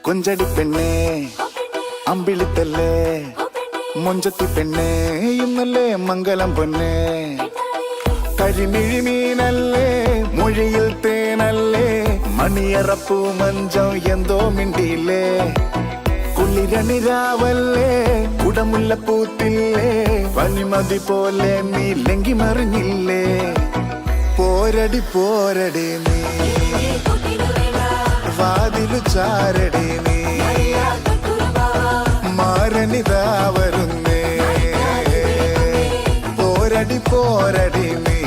കൊഞ്ചടി പെണ്ണേ അമ്പിളിത്തല്ലേ മൊഞ്ചത്തി പെണ്ണേ ഇന്നല്ലേ മംഗലം പൊന്നേ കരിമിഴി മീനല്ലേ മൊഴിയിൽ തേനല്ലേ മണിയറപ്പൂ മഞ്ചം എന്തോ മിണ്ടിയില്ലേ കുളിരണിരാവല്ലേ കുടമുല്ലപ്പൂത്തില്ലേ പനിമതി പോലെ നീ ലങ്കി മറിഞ്ഞില്ലേ പോരടി പോരടി നീ വാതിലു ചാരടി നീ മാരനിതാ വരുന്നേ പോരടി പോരടി നീ